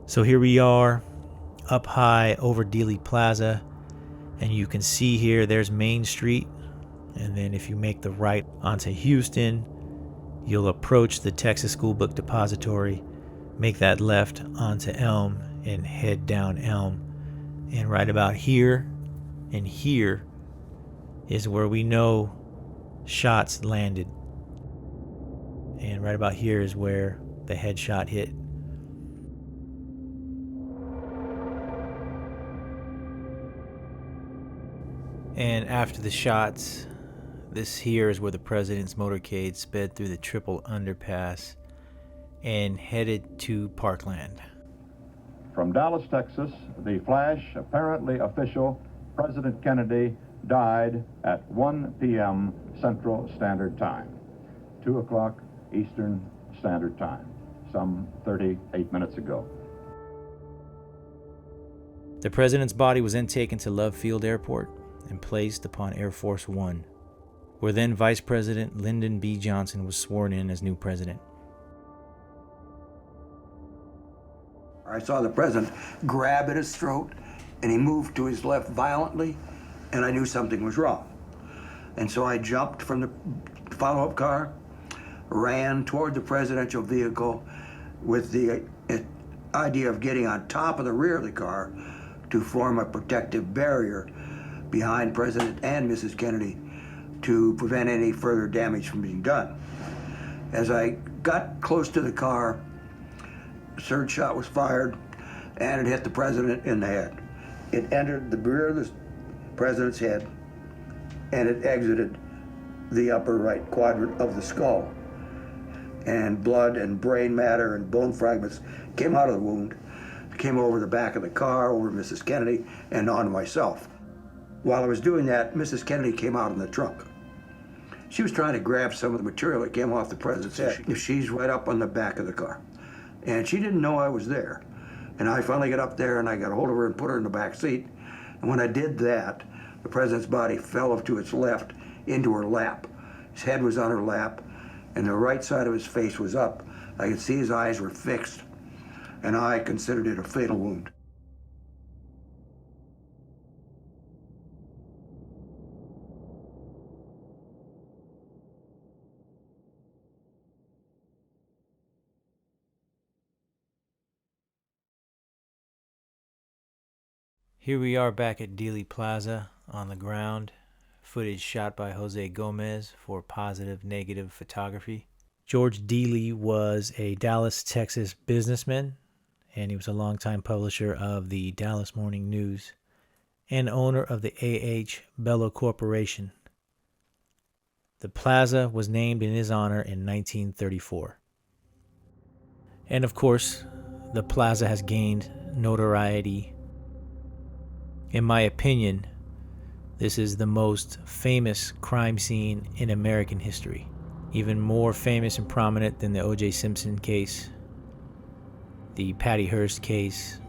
So here we are up high over Dealey Plaza, and you can see here there's Main Street, and then if you make the right onto Houston, you'll approach the Texas School Book Depository, make that left onto Elm and head down Elm, and right about here and here is where we know shots landed, and right about here is where the headshot hit. And after the shots, this here is where the president's motorcade sped through the triple underpass and headed to Parkland. From Dallas, Texas, the flash, apparently official, President Kennedy died at 1 p.m. Central Standard Time, 2 o'clock Eastern Standard Time, some 38 minutes ago. The president's body was then taken to Love Field Airport and placed upon Air Force One, where then Vice President Lyndon B. Johnson was sworn in as new president. I saw the president grab at his throat, and he moved to his left violently, and I knew something was wrong. And so I jumped from the follow-up car, ran toward the presidential vehicle with the idea of getting on top of the rear of the car to form a protective barrier behind President and Mrs. Kennedy to prevent any further damage from being done. As I got close to the car, a third shot was fired, and it hit the president in the head. It entered the rear of the president's head, and it exited the upper right quadrant of the skull. And blood and brain matter and bone fragments came out of the wound, came over the back of the car, over Mrs. Kennedy, and onto myself. While I was doing that, Mrs. Kennedy came out in the trunk. She was trying to grab some of the material that came off the president's head. She's right up on the back of the car. And she didn't know I was there. And I finally got up there and I got a hold of her and put her in the back seat. And when I did that, the president's body fell to its left into her lap. His head was on her lap, and the right side of his face was up. I could see his eyes were fixed, and I considered it a fatal wound. Here we are back at Dealey Plaza on the ground. Footage shot by Jose Gomez for Positive Negative Photography. George Dealey was a Dallas, Texas businessman, and he was a longtime publisher of the Dallas Morning News and owner of the A.H. Bello Corporation. The plaza was named in his honor in 1934. And of course, the plaza has gained notoriety. In my opinion, this is the most famous crime scene in American history. Even more famous and prominent than the O.J. Simpson case, the Patty Hearst case,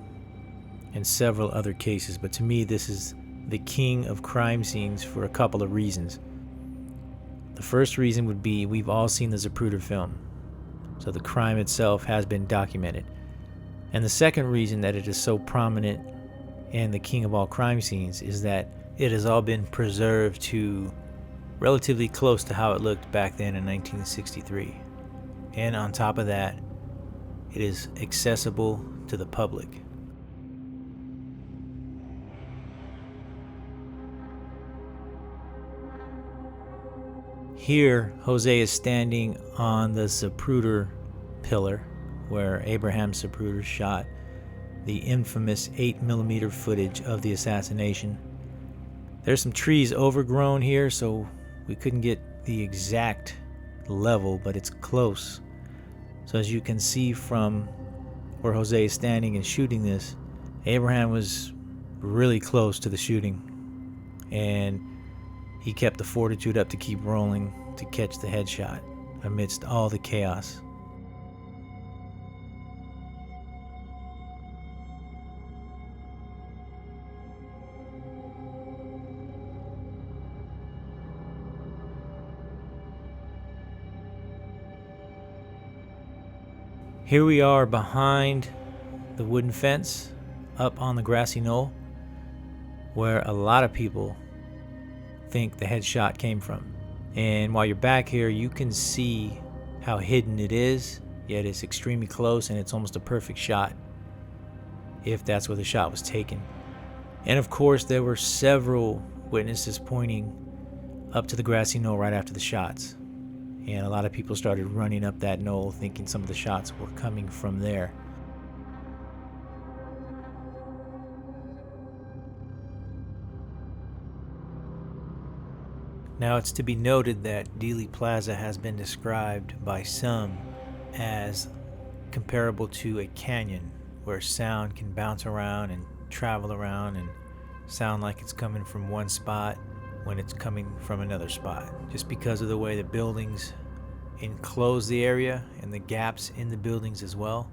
and several other cases. But to me, this is the king of crime scenes for a couple of reasons. The first reason would be we've all seen the Zapruder film, so the crime itself has been documented. And the second reason that it is so prominent and the king of all crime scenes is that it has all been preserved to relatively close to how it looked back then in 1963. And on top of that, it is accessible to the public. Here, Jose is standing on the Zapruder pillar where Abraham Zapruder shot the infamous 8mm footage of the assassination. There's some trees overgrown here, so we couldn't get the exact level, but it's close. So as you can see from where Jose is standing and shooting this, Abraham was really close to the shooting, and he kept the fortitude up to keep rolling to catch the headshot amidst all the chaos. Here we are behind the wooden fence up on the grassy knoll, where a lot of people think the headshot came from. And while you're back here, you can see how hidden it is, yet it's extremely close, and it's almost a perfect shot if that's where the shot was taken. And of course, there were several witnesses pointing up to the grassy knoll right after the shots, and a lot of people started running up that knoll thinking some of the shots were coming from there. Now, it's to be noted that Dealey Plaza has been described by some as comparable to a canyon, where sound can bounce around and travel around and sound like it's coming from one spot when it's coming from another spot, just because of the way the buildings enclose the area and the gaps in the buildings as well.